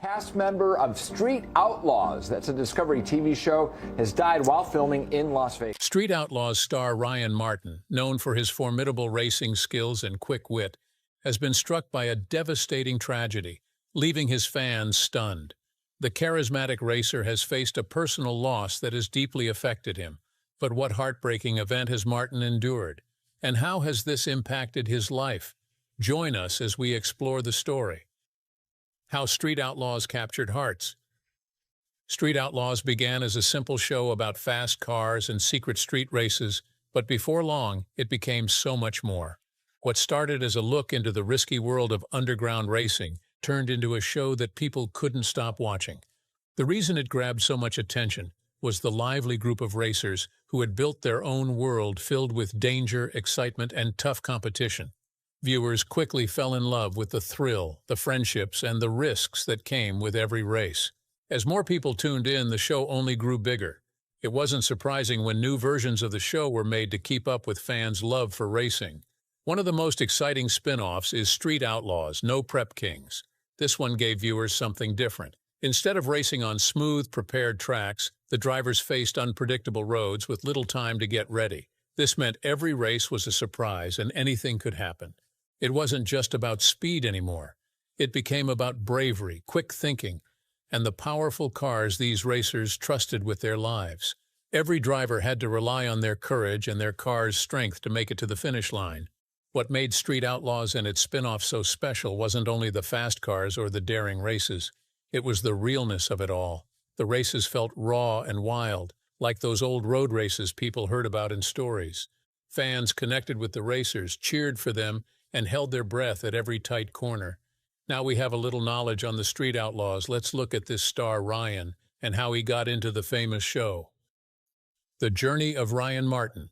cast member of Street Outlaws, that's a Discovery TV show, has died while filming in Las Vegas. Street Outlaws star Ryan Martin, known for his formidable racing skills and quick wit, has been struck by a devastating tragedy, leaving his fans stunned. The charismatic racer has faced a personal loss that has deeply affected him. But what heartbreaking event has Martin endured? And how has this impacted his life? Join us as we explore the story. How Street Outlaws captured hearts. Street Outlaws began as a simple show about fast cars and secret street races, but before long, it became so much more. What started as a look into the risky world of underground racing turned into a show that people couldn't stop watching. The reason it grabbed so much attention was the lively group of racers who had built their own world filled with danger, excitement, and tough competition. Viewers quickly fell in love with the thrill, the friendships, and the risks that came with every race. As more people tuned in, the show only grew bigger. It wasn't surprising when new versions of the show were made to keep up with fans' love for racing. One of the most exciting spin-offs is Street Outlaws, No Prep Kings. This one gave viewers something different. Instead of racing on smooth, prepared tracks, the drivers faced unpredictable roads with little time to get ready. This meant every race was a surprise and anything could happen. It wasn't just about speed anymore. It became about bravery, quick thinking, and the powerful cars these racers trusted with their lives. Every driver had to rely on their courage and their car's strength to make it to the finish line. What made Street Outlaws and its spin-off so special wasn't only the fast cars or the daring races. It was the realness of it all. The races felt raw and wild, like those old road races people heard about in stories. Fans connected with the racers, cheered for them, and held their breath at every tight corner. Now we have a little knowledge on the Street Outlaws. Let's look at this star Ryan and how he got into the famous show. The journey of Ryan Martin.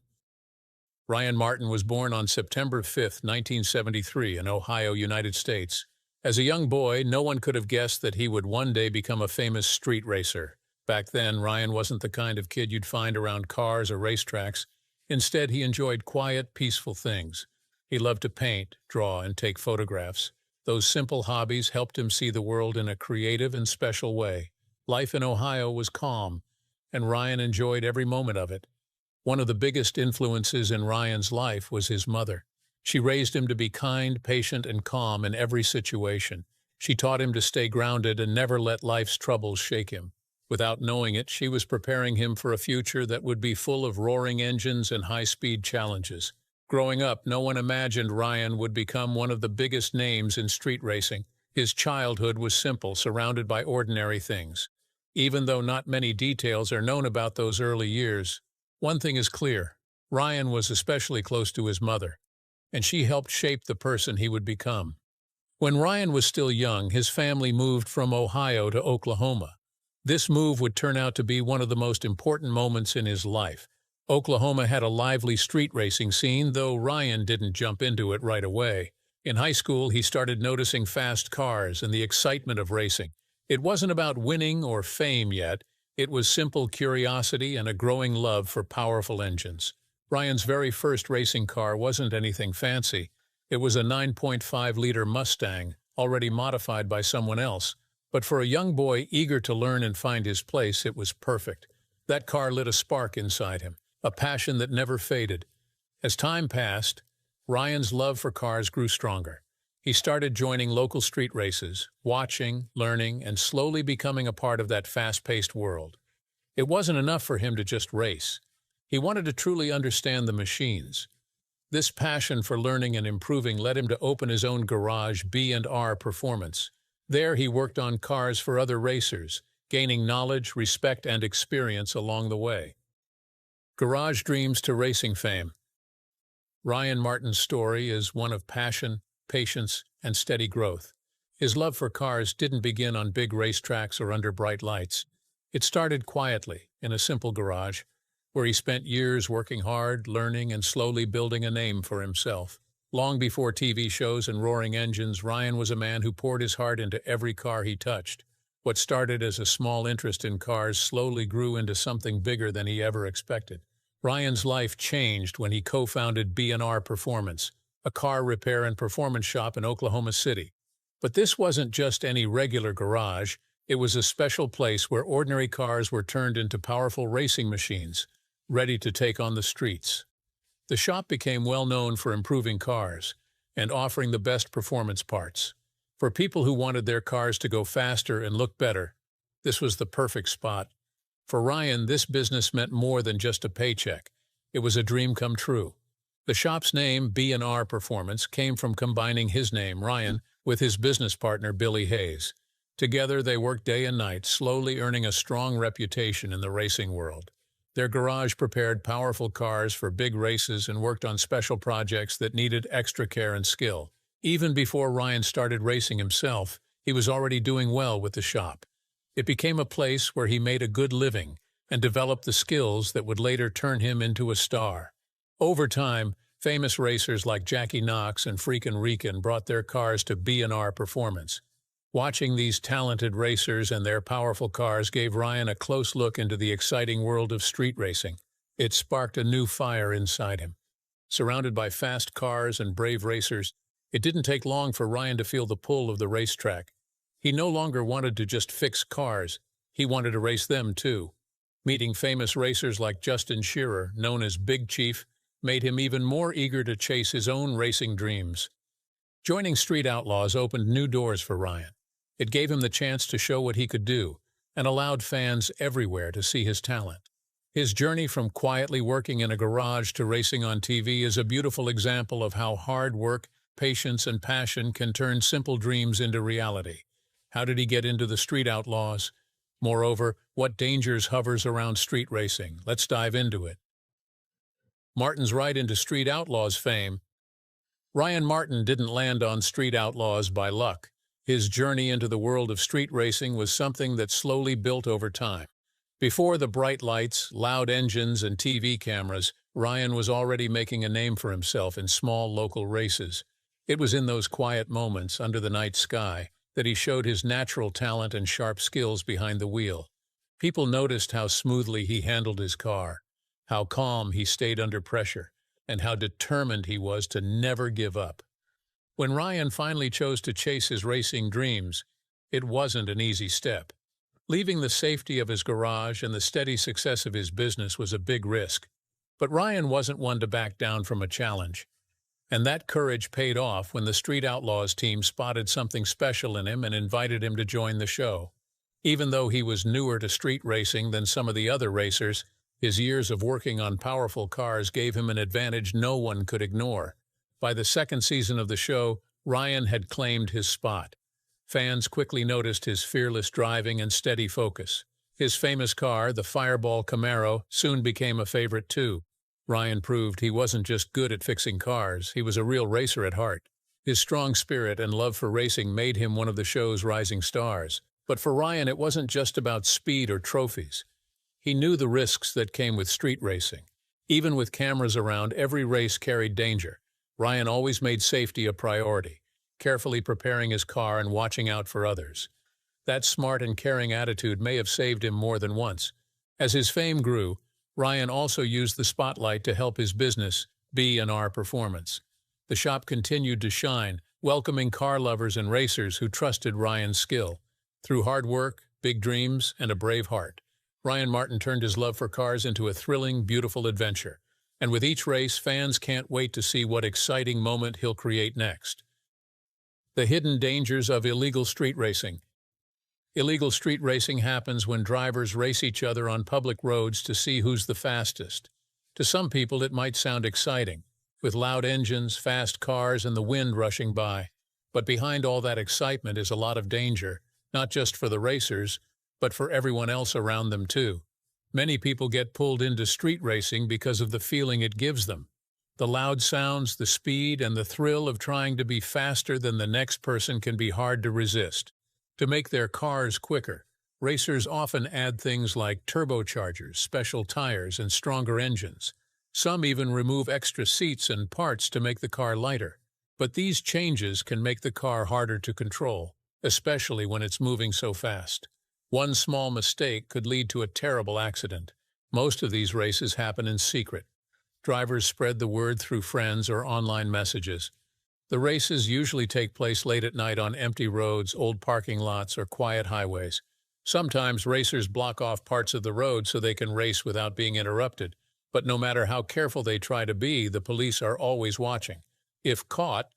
Ryan Martin was born on September 5, 1973, in Ohio, United States. As a young boy, no one could have guessed that he would one day become a famous street racer. Back then, Ryan wasn't the kind of kid you'd find around cars or racetracks. Instead, he enjoyed quiet, peaceful things. He loved to paint, draw, and take photographs. Those simple hobbies helped him see the world in a creative and special way. Life in Ohio was calm, and Ryan enjoyed every moment of it. One of the biggest influences in Ryan's life was his mother. She raised him to be kind, patient, and calm in every situation. She taught him to stay grounded and never let life's troubles shake him. Without knowing it, she was preparing him for a future that would be full of roaring engines and high-speed challenges. Growing up, no one imagined Ryan would become one of the biggest names in street racing. His childhood was simple, surrounded by ordinary things. Even though not many details are known about those early years, one thing is clear: Ryan was especially close to his mother, and she helped shape the person he would become. When Ryan was still young, his family moved from Ohio to Oklahoma. This move would turn out to be one of the most important moments in his life. Oklahoma had a lively street racing scene, though Ryan didn't jump into it right away. In high school, he started noticing fast cars and the excitement of racing. It wasn't about winning or fame yet. It was simple curiosity and a growing love for powerful engines. Ryan's very first racing car wasn't anything fancy. It was a 9.5-liter Mustang, already modified by someone else. But for a young boy eager to learn and find his place, it was perfect. That car lit a spark inside him, a passion that never faded. As time passed, Ryan's love for cars grew stronger. He started joining local street races, watching, learning, and slowly becoming a part of that fast-paced world. It wasn't enough for him to just race. He wanted to truly understand the machines. This passion for learning and improving led him to open his own garage, B&R Performance. There he worked on cars for other racers, gaining knowledge, respect, and experience along the way. Garage dreams to racing fame. Ryan Martin's story is one of passion, patience, and steady growth. His love for cars didn't begin on big racetracks or under bright lights. It started quietly, in a simple garage, where he spent years working hard, learning, and slowly building a name for himself. Long before TV shows and roaring engines, Ryan was a man who poured his heart into every car he touched. What started as a small interest in cars slowly grew into something bigger than he ever expected. Ryan's life changed when he co-founded B&R Performance, a car repair and performance shop in Oklahoma City. But this wasn't just any regular garage, it was a special place where ordinary cars were turned into powerful racing machines, ready to take on the streets. The shop became well known for improving cars and offering the best performance parts. For people who wanted their cars to go faster and look better, this was the perfect spot. For Ryan, this business meant more than just a paycheck. It was a dream come true. The shop's name, B&R Performance, came from combining his name, Ryan, with his business partner, Billy Hayes. Together, they worked day and night, slowly earning a strong reputation in the racing world. Their garage prepared powerful cars for big races and worked on special projects that needed extra care and skill. Even before Ryan started racing himself, he was already doing well with the shop. It became a place where he made a good living and developed the skills that would later turn him into a star. Over time, famous racers like Jackie Knox and Freakin' Rican brought their cars to B&R Performance. Watching these talented racers and their powerful cars gave Ryan a close look into the exciting world of street racing. It sparked a new fire inside him. Surrounded by fast cars and brave racers, it didn't take long for Ryan to feel the pull of the racetrack. He no longer wanted to just fix cars, he wanted to race them too. Meeting famous racers like Justin Shearer, known as Big Chief, made him even more eager to chase his own racing dreams. Joining Street Outlaws opened new doors for Ryan. It gave him the chance to show what he could do and allowed fans everywhere to see his talent. His journey from quietly working in a garage to racing on TV is a beautiful example of how hard work, patience, and passion can turn simple dreams into reality. How did he get into the Street Outlaws? Moreover, what dangers hovers around street racing? Let's dive into it. Martin's ride into Street Outlaws fame. Ryan Martin didn't land on Street Outlaws by luck. His journey into the world of street racing was something that slowly built over time. Before the bright lights, loud engines, and TV cameras, Ryan was already making a name for himself in small local races. It was in those quiet moments under the night sky that he showed his natural talent and sharp skills behind the wheel. People noticed how smoothly he handled his car, how calm he stayed under pressure, and how determined he was to never give up. When Ryan finally chose to chase his racing dreams, it wasn't an easy step. Leaving the safety of his garage and the steady success of his business was a big risk. But Ryan wasn't one to back down from a challenge. And that courage paid off when the Street Outlaws team spotted something special in him and invited him to join the show. Even though he was newer to street racing than some of the other racers, his years of working on powerful cars gave him an advantage no one could ignore. By the second season of the show, Ryan had claimed his spot. Fans quickly noticed his fearless driving and steady focus. His famous car, the Fireball Camaro, soon became a favorite too. Ryan proved he wasn't just good at fixing cars, he was a real racer at heart. His strong spirit and love for racing made him one of the show's rising stars. But for Ryan, it wasn't just about speed or trophies. He knew the risks that came with street racing. Even with cameras around, every race carried danger. Ryan always made safety a priority, carefully preparing his car and watching out for others. That smart and caring attitude may have saved him more than once. As his fame grew, Ryan also used the spotlight to help his business, B&R Performance. The shop continued to shine, welcoming car lovers and racers who trusted Ryan's skill. Through hard work, big dreams, and a brave heart, Ryan Martin turned his love for cars into a thrilling, beautiful adventure. And with each race, fans can't wait to see what exciting moment he'll create next. The hidden dangers of illegal street racing. Illegal street racing happens when drivers race each other on public roads to see who's the fastest. To some people, it might sound exciting, with loud engines, fast cars, and the wind rushing by. But behind all that excitement is a lot of danger, not just for the racers, but for everyone else around them too. Many people get pulled into street racing because of the feeling it gives them. The loud sounds, the speed, and the thrill of trying to be faster than the next person can be hard to resist. To make their cars quicker, racers often add things like turbochargers, special tires, and stronger engines. Some even remove extra seats and parts to make the car lighter. But these changes can make the car harder to control, especially when it's moving so fast. One small mistake could lead to a terrible accident. Most of these races happen in secret. Drivers spread the word through friends or online messages. The races usually take place late at night on empty roads, old parking lots, or quiet highways. Sometimes racers block off parts of the road so they can race without being interrupted, but no matter how careful they try to be, the police are always watching. If caught,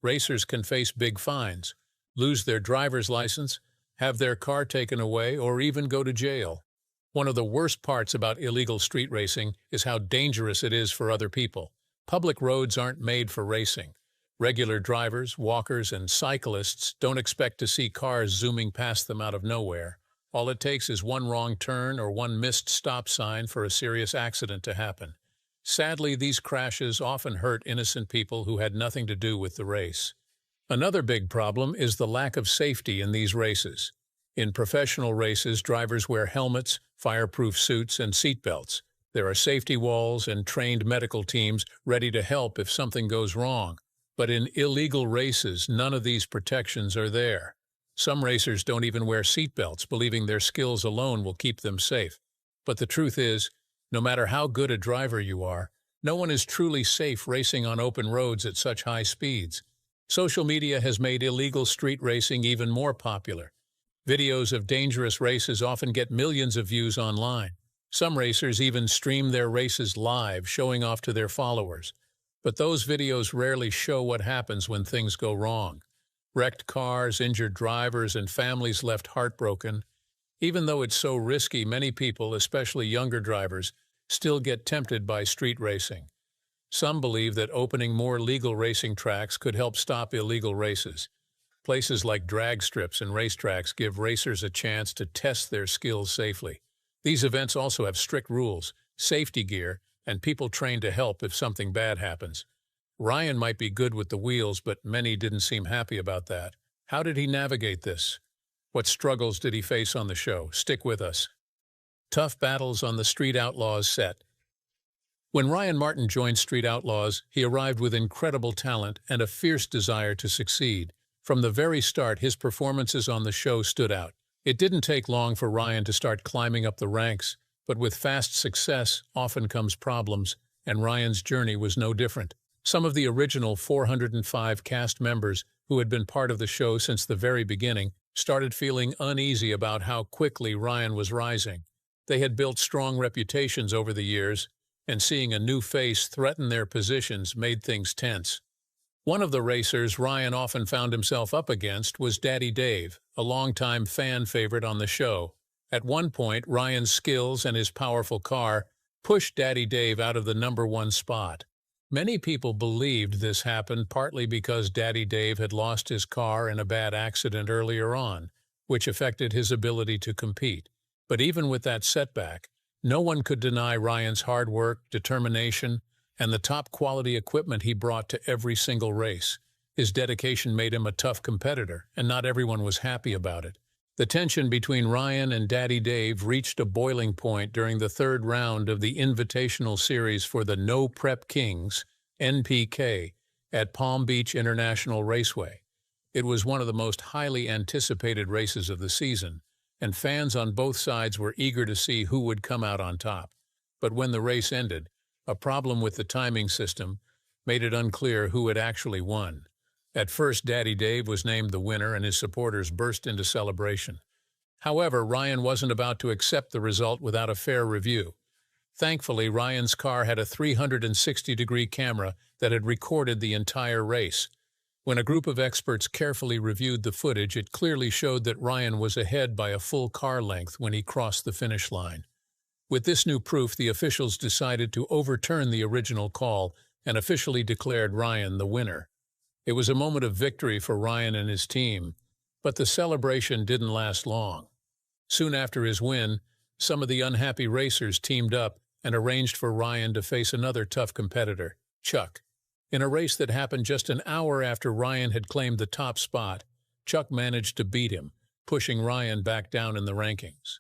racers can face big fines, lose their driver's license, have their car taken away, or even go to jail. One of the worst parts about illegal street racing is how dangerous it is for other people. Public roads aren't made for racing. Regular drivers, walkers, and cyclists don't expect to see cars zooming past them out of nowhere. All it takes is one wrong turn or one missed stop sign for a serious accident to happen. Sadly, these crashes often hurt innocent people who had nothing to do with the race. Another big problem is the lack of safety in these races. In professional races, drivers wear helmets, fireproof suits, and seatbelts. There are safety walls and trained medical teams ready to help if something goes wrong. But in illegal races, none of these protections are there. Some racers don't even wear seatbelts, believing their skills alone will keep them safe. But the truth is, no matter how good a driver you are, no one is truly safe racing on open roads at such high speeds. Social media has made illegal street racing even more popular. Videos of dangerous races often get millions of views online. Some racers even stream their races live, showing off to their followers. But those videos rarely show what happens when things go wrong. Wrecked cars, injured drivers, and families left heartbroken. Even though it's so risky, many people, especially younger drivers, still get tempted by street racing. Some believe that opening more legal racing tracks could help stop illegal races. Places like drag strips and racetracks give racers a chance to test their skills safely. These events also have strict rules, safety gear, and people trained to help if something bad happens. Ryan might be good with the wheels, but many didn't seem happy about that. How did he navigate this? What struggles did he face on the show? Stick with us. Tough battles on the Street Outlaws set. When Ryan Martin joined Street Outlaws, he arrived with incredible talent and a fierce desire to succeed. From the very start, his performances on the show stood out. It didn't take long for Ryan to start climbing up the ranks, but with fast success often comes problems, and Ryan's journey was no different. Some of the original 405 cast members, who had been part of the show since the very beginning, started feeling uneasy about how quickly Ryan was rising. They had built strong reputations over the years, and seeing a new face threaten their positions made things tense. One of the racers Ryan often found himself up against was Daddy Dave, a longtime fan favorite on the show. At one point, Ryan's skills and his powerful car pushed Daddy Dave out of the #1 spot. Many people believed this happened partly because Daddy Dave had lost his car in a bad accident earlier on, which affected his ability to compete. But even with that setback, no one could deny Ryan's hard work, determination, and the top-quality equipment he brought to every single race. His dedication made him a tough competitor, and not everyone was happy about it. The tension between Ryan and Daddy Dave reached a boiling point during the third round of the Invitational Series for the No Prep Kings, NPK, at Palm Beach International Raceway. It was one of the most highly anticipated races of the season, and fans on both sides were eager to see who would come out on top. But when the race ended, a problem with the timing system made it unclear who had actually won. At first, Daddy Dave was named the winner and his supporters burst into celebration. However, Ryan wasn't about to accept the result without a fair review. Thankfully, Ryan's car had a 360-degree camera that had recorded the entire race. When a group of experts carefully reviewed the footage, it clearly showed that Ryan was ahead by a full car length when he crossed the finish line. With this new proof, the officials decided to overturn the original call and officially declared Ryan the winner. It was a moment of victory for Ryan and his team, but the celebration didn't last long. Soon after his win, some of the unhappy racers teamed up and arranged for Ryan to face another tough competitor, Chuck. In a race that happened just an hour after Ryan had claimed the top spot, Chuck managed to beat him, pushing Ryan back down in the rankings.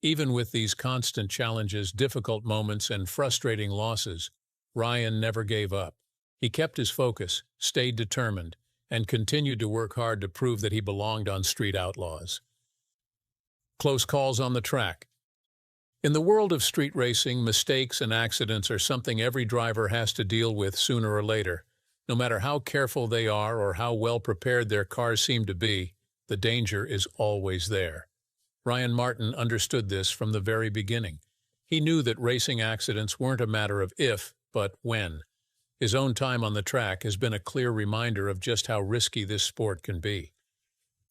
Even with these constant challenges, difficult moments, and frustrating losses, Ryan never gave up. He kept his focus, stayed determined, and continued to work hard to prove that he belonged on Street Outlaws. Close calls on the track. In the world of street racing, mistakes and accidents are something every driver has to deal with sooner or later. No matter how careful they are or how well prepared their cars seem to be, the danger is always there. Ryan Martin understood this from the very beginning. He knew that racing accidents weren't a matter of if, but when. His own time on the track has been a clear reminder of just how risky this sport can be.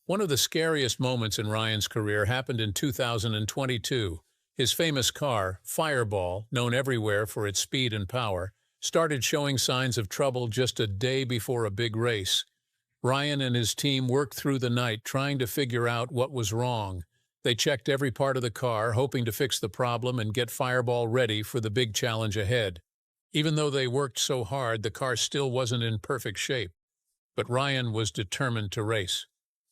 One of the scariest moments in Ryan's career happened in 2022. His famous car, Fireball, known everywhere for its speed and power, started showing signs of trouble just a day before a big race. Ryan and his team worked through the night trying to figure out what was wrong. They checked every part of the car, hoping to fix the problem and get Fireball ready for the big challenge ahead. Even though they worked so hard, the car still wasn't in perfect shape. But Ryan was determined to race.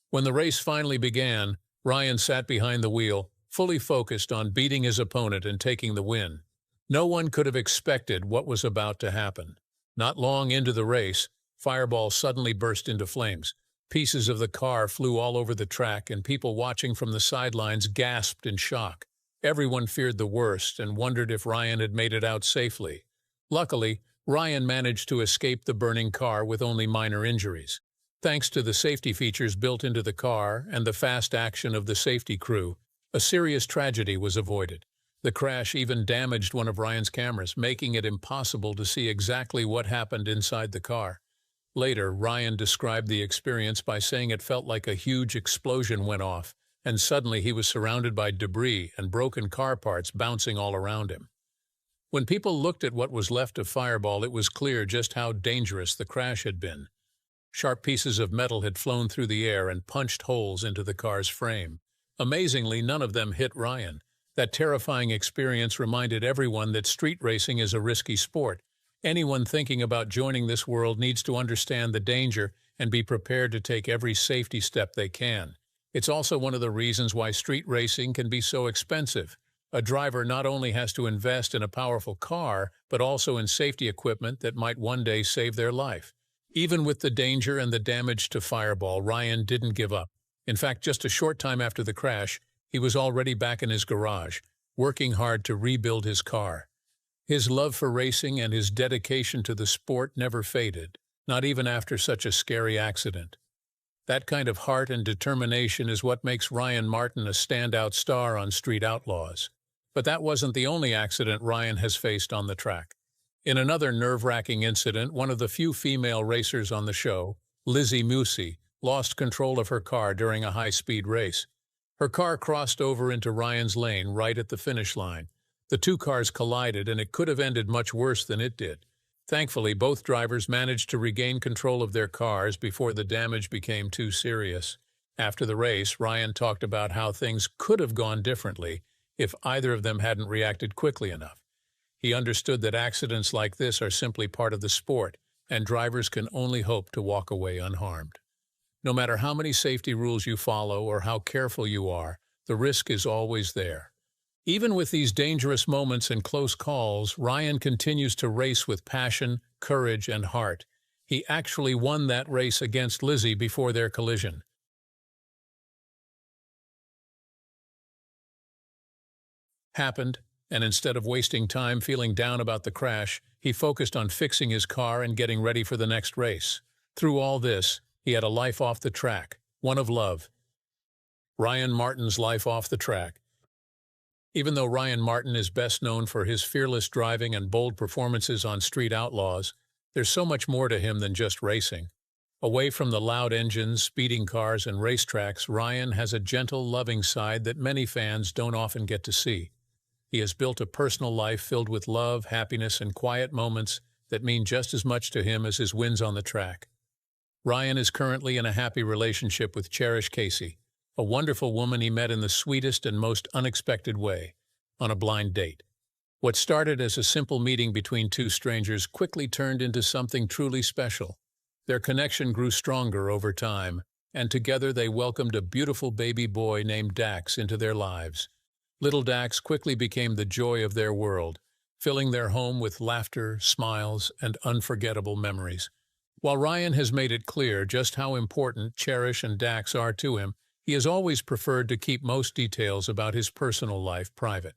When the race finally began, Ryan sat behind the wheel, fully focused on beating his opponent and taking the win. No one could have expected what was about to happen. Not long into the race, Fireball suddenly burst into flames. Pieces of the car flew all over the track, and people watching from the sidelines gasped in shock. Everyone feared the worst and wondered if Ryan had made it out safely. Luckily, Ryan managed to escape the burning car with only minor injuries. Thanks to the safety features built into the car and the fast action of the safety crew, a serious tragedy was avoided. The crash even damaged one of Ryan's cameras, making it impossible to see exactly what happened inside the car. Later, Ryan described the experience by saying it felt like a huge explosion went off, and suddenly he was surrounded by debris and broken car parts bouncing all around him. When people looked at what was left of Fireball, it was clear just how dangerous the crash had been. Sharp pieces of metal had flown through the air and punched holes into the car's frame. Amazingly, none of them hit Ryan. That terrifying experience reminded everyone that street racing is a risky sport. Anyone thinking about joining this world needs to understand the danger and be prepared to take every safety step they can. It's also one of the reasons why street racing can be so expensive. A driver not only has to invest in a powerful car, but also in safety equipment that might one day save their life. Even with the danger and the damage to Fireball, Ryan didn't give up. In fact, just a short time after the crash, he was already back in his garage, working hard to rebuild his car. His love for racing and his dedication to the sport never faded, not even after such a scary accident. That kind of heart and determination is what makes Ryan Martin a standout star on Street Outlaws. But that wasn't the only accident Ryan has faced on the track. In another nerve-wracking incident, one of the few female racers on the show, Lizzie Musi, lost control of her car during a high-speed race. Her car crossed over into Ryan's lane right at the finish line. The two cars collided, and it could have ended much worse than it did. Thankfully, both drivers managed to regain control of their cars before the damage became too serious. After the race, Ryan talked about how things could have gone differently if either of them hadn't reacted quickly enough. He understood that accidents like this are simply part of the sport, and drivers can only hope to walk away unharmed. No matter how many safety rules you follow or how careful you are, the risk is always there. Even with these dangerous moments and close calls, Ryan continues to race with passion, courage, and heart. He actually won that race against Lizzie before their collision. Happened, and instead of wasting time feeling down about the crash, he focused on fixing his car and getting ready for the next race. Through all this, he had a life off the track, one of love. Ryan Martin's life off the track. Even though Ryan Martin is best known for his fearless driving and bold performances on Street Outlaws, there's so much more to him than just racing. Away from the loud engines, speeding cars, and racetracks, Ryan has a gentle, loving side that many fans don't often get to see. He has built a personal life filled with love, happiness, and quiet moments that mean just as much to him as his wins on the track. Ryan is currently in a happy relationship with Cherish Casey, a wonderful woman he met in the sweetest and most unexpected way, on a blind date. What started as a simple meeting between two strangers quickly turned into something truly special. Their connection grew stronger over time, and together they welcomed a beautiful baby boy named Dax into their lives. Little Dax quickly became the joy of their world, filling their home with laughter, smiles, and unforgettable memories. While Ryan has made it clear just how important Cherish and Dax are to him, he has always preferred to keep most details about his personal life private.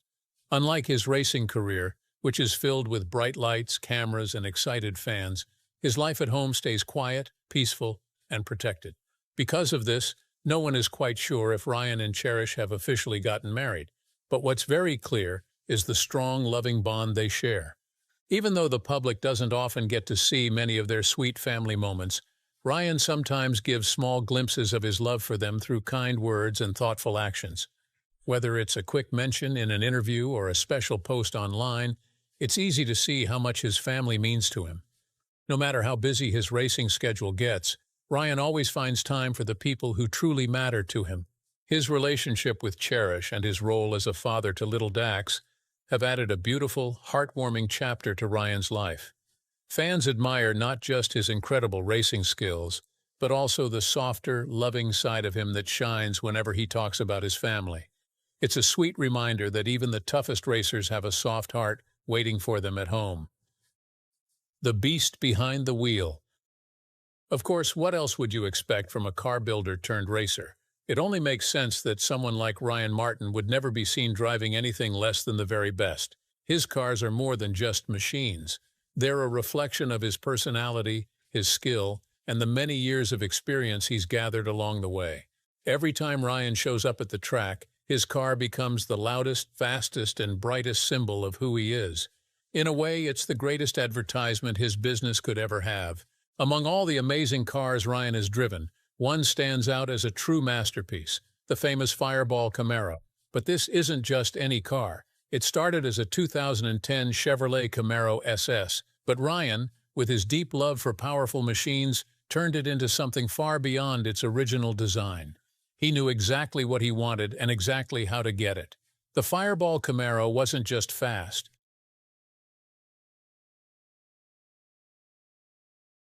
Unlike his racing career, which is filled with bright lights, cameras, and excited fans, His life at home stays quiet, peaceful, and protected. Because of this, no one is quite sure if Ryan and Cherish have officially gotten married, but what's very clear is the strong, loving bond they share. Even though the public doesn't often get to see many of their sweet family moments, Ryan sometimes gives small glimpses of his love for them through kind words and thoughtful actions. Whether it's a quick mention in an interview or a special post online, it's easy to see how much his family means to him. No matter how busy his racing schedule gets, Ryan always finds time for the people who truly matter to him. His relationship with Cherish and his role as a father to little Dax have added a beautiful, heartwarming chapter to Ryan's life. Fans admire not just his incredible racing skills, but also the softer, loving side of him that shines whenever he talks about his family. It's a sweet reminder that even the toughest racers have a soft heart waiting for them at home. The beast behind the wheel. Of course, what else would you expect from a car builder turned racer? It only makes sense that someone like Ryan Martin would never be seen driving anything less than the very best. His cars are more than just machines. They're a reflection of his personality, his skill, and the many years of experience he's gathered along the way. Every time Ryan shows up at the track, his car becomes the loudest, fastest, and brightest symbol of who he is. In a way, it's the greatest advertisement his business could ever have. Among all the amazing cars Ryan has driven, one stands out as a true masterpiece, the famous Fireball Camaro. But this isn't just any car. It started as a 2010 Chevrolet Camaro SS, but Ryan, with his deep love for powerful machines, turned it into something far beyond its original design. He knew exactly what he wanted and exactly how to get it. The Fireball Camaro wasn't just fast.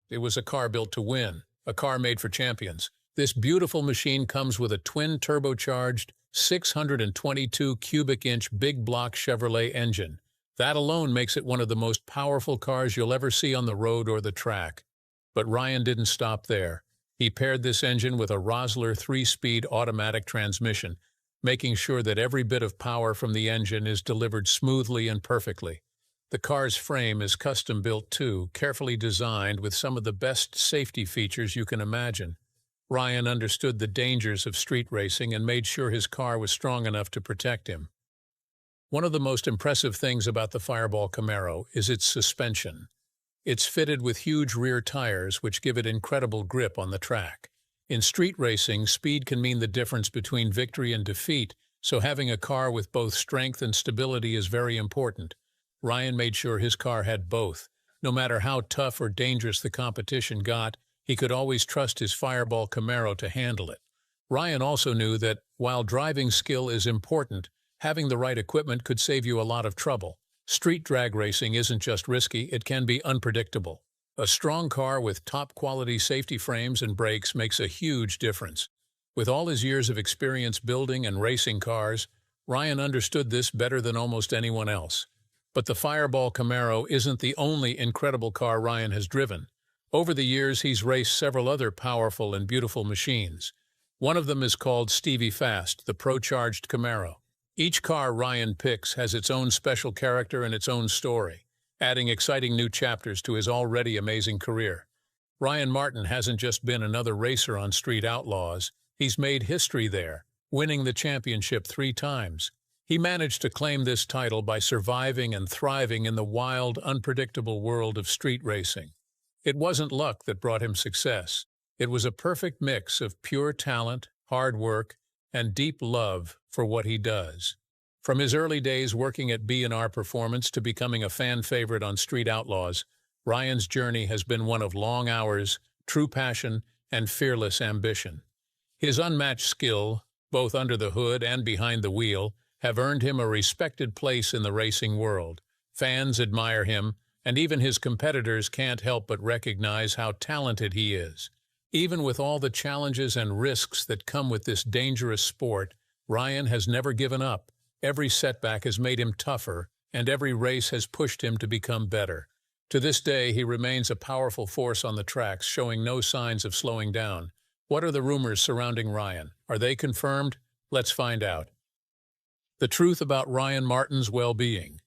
It was a car built to win, a car made for champions. This beautiful machine comes with a twin turbocharged 622 cubic inch big block Chevrolet engine. That alone makes it one of the most powerful cars you'll ever see on the road or the track. But Ryan didn't stop there. He paired this engine with a Rosler 3-speed automatic transmission, making sure that every bit of power from the engine is delivered smoothly and perfectly. The car's frame is custom-built too, carefully designed with some of the best safety features you can imagine. Ryan understood the dangers of street racing and made sure his car was strong enough to protect him. One of the most impressive things about the Fireball Camaro is its suspension. It's fitted with huge rear tires which give it incredible grip on the track. In street racing, speed can mean the difference between victory and defeat, so having a car with both strength and stability is very important. Ryan made sure his car had both. No matter how tough or dangerous the competition got, he could always trust his Fireball Camaro to handle it. Ryan also knew that, while driving skill is important, having the right equipment could save you a lot of trouble. Street drag racing isn't just risky, it can be unpredictable. A strong car with top-quality safety frames and brakes makes a huge difference. With all his years of experience building and racing cars, Ryan understood this better than almost anyone else. But the Fireball Camaro isn't the only incredible car Ryan has driven. Over the years, he's raced several other powerful and beautiful machines. One of them is called Stevie Fast, the Pro-Charged Camaro. Each car Ryan picks has its own special character and its own story, adding exciting new chapters to his already amazing career. Ryan Martin hasn't just been another racer on Street Outlaws, he's made history there, winning the championship 3 times. He managed to claim this title by surviving and thriving in the wild, unpredictable world of street racing. It wasn't luck that brought him success. It was a perfect mix of pure talent, hard work, and deep love for what he does. From his early days working at B&R Performance to becoming a fan favorite on Street Outlaws, Ryan's journey has been one of long hours, true passion, and fearless ambition. His unmatched skill, both under the hood and behind the wheel, have earned him a respected place in the racing world. Fans admire him, and even his competitors can't help but recognize how talented he is. Even with all the challenges and risks that come with this dangerous sport, Ryan has never given up. Every setback has made him tougher, and every race has pushed him to become better. To this day, he remains a powerful force on the tracks, showing no signs of slowing down. What are the rumors surrounding Ryan? Are they confirmed? Let's find out. The truth about Ryan Martin's well-being.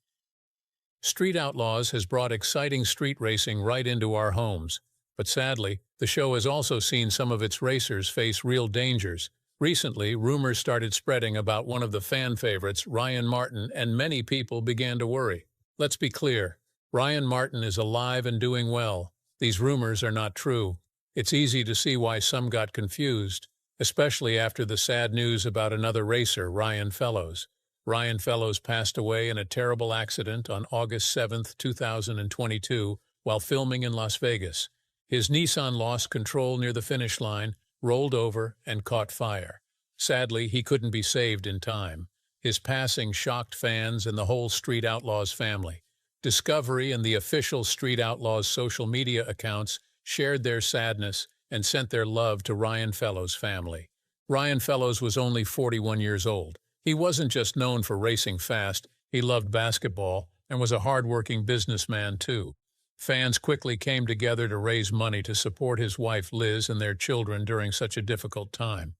Street Outlaws has brought exciting street racing right into our homes. But sadly, the show has also seen some of its racers face real dangers. Recently, rumors started spreading about one of the fan favorites, Ryan Martin, and many people began to worry. Let's be clear, Ryan Martin is alive and doing well. These rumors are not true. It's easy to see why some got confused, especially after the sad news about another racer, Ryan Fellows. Ryan Fellows passed away in a terrible accident on August 7, 2022, while filming in Las Vegas. His Nissan lost control near the finish line, rolled over, and caught fire. Sadly, he couldn't be saved in time. His passing shocked fans and the whole Street Outlaws family. Discovery and the official Street Outlaws social media accounts shared their sadness and sent their love to Ryan Fellows' family. Ryan Fellows was only 41 years old. He wasn't just known for racing fast, he loved basketball and was a hard-working businessman too. Fans quickly came together to raise money to support his wife Liz and their children during such a difficult time.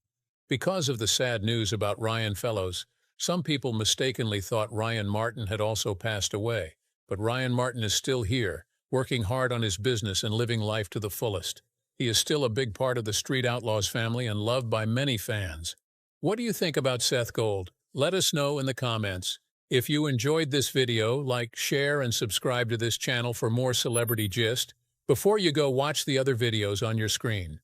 Because of the sad news about Ryan Fellows, some people mistakenly thought Ryan Martin had also passed away. But Ryan Martin is still here, working hard on his business and living life to the fullest. He is still a big part of the Street Outlaws family and loved by many fans. What do you think about Seth Gold? Let us know in the comments. If you enjoyed this video, like, share, and subscribe to this channel for more celebrity gist. Before you go, watch the other videos on your screen.